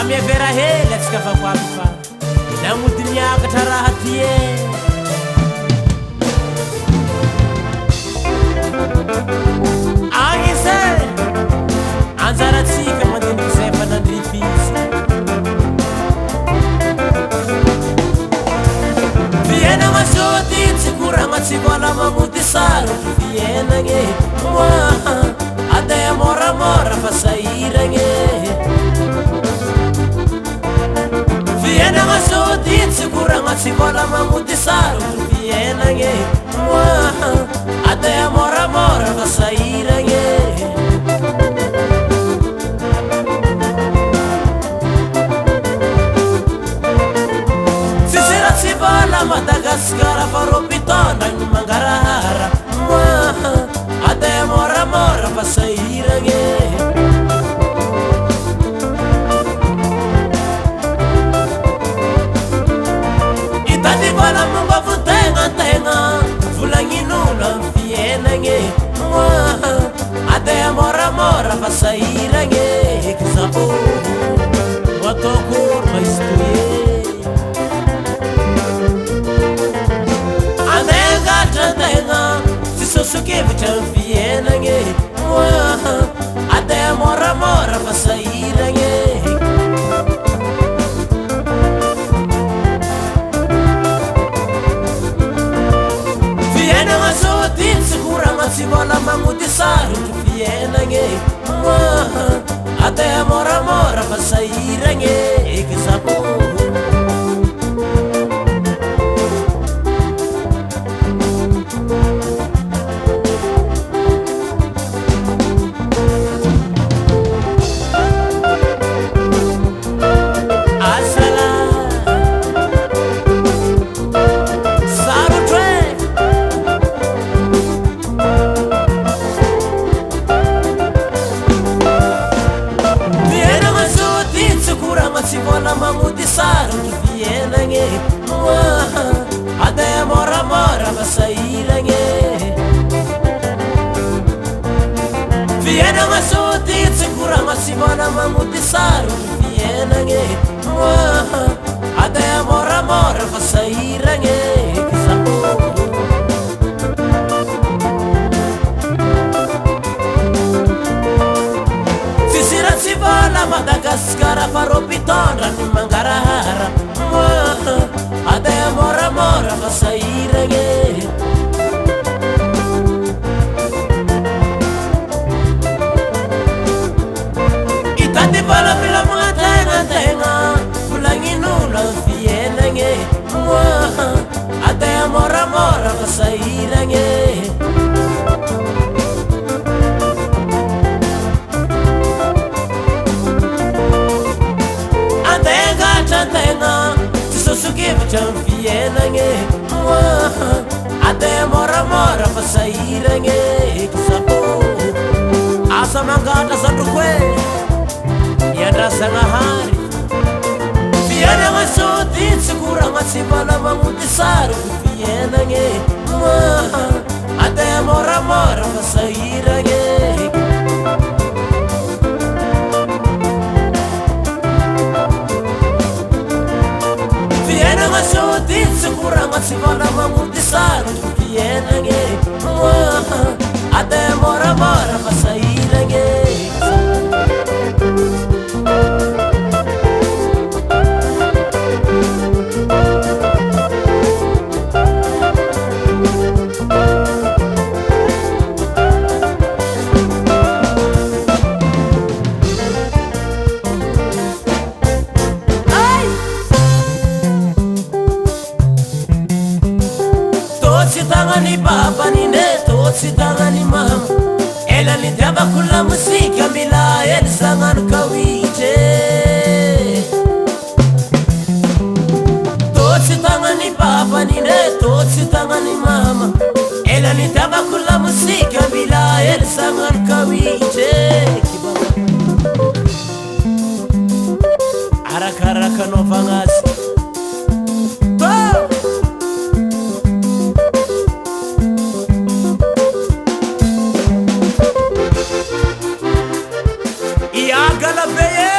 miavera hely atsika fakoaby fa namody miakatra raha ty e agny anjaratsika mandiniky zay fa nandrifisy fiainagna sôty tsy koragna tsy vola mamody saro fiainagne moa ade moramora fa sahiragne fiainagna sôty tsy koragna tsy vola mamody saro fiainagne moa ade moramora fa sahiragne Madagaskara faropitona ny mangarahara moa ade moramora fa sahiragne itady vola momba votegna volagnin'olo am fiainagne moa ade moramora fa sahiragne kizao ataoko maistoe sosokevitra am fiainagne moa ade moramora fa sahiragne fiainagna sôty tsy koragna tsy vola magnody sarotro fiainagne moa ade moramora fa sahiragne kizao tsy vola magnody sarotro fiainagne moa ade moramora fa sahiragne fiainagna sôty tsy koragna tsy vola magnody sarotro fiainagne moa ade moramora fa sahiragne tsy vola Madagaskara faropitondra ny mangarahara moa ade moramora fa sahiragne itady vola milamagna tegna volagnin'olo am fiainagne moa ade moramora fa sahiragne tegna tsy sosokevitra am fiainagne moa ade moramora fa sahiragne kizao asa mangatra sandroko e iandrasagnahary fiainagna sôty tsy koragna tsy vola magnody sarotro fiainagne moa ade moramora fa sahiragne fiainagna sôty tsy koragna tsy vola magnody sarotro fiainagne moa ade moramora fa sahiragne tagnani babany ne totsy tagnani mama ela nitiavako la mosika mila ely sagnano kawitry totsy tagnani babany ne totsy tagnani mama ela nitiavako la mosika mila ely sagnano kawitry arakaraka anaovagna azy Galabeye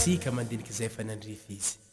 Tsika mandiniky zay fa nandrify izy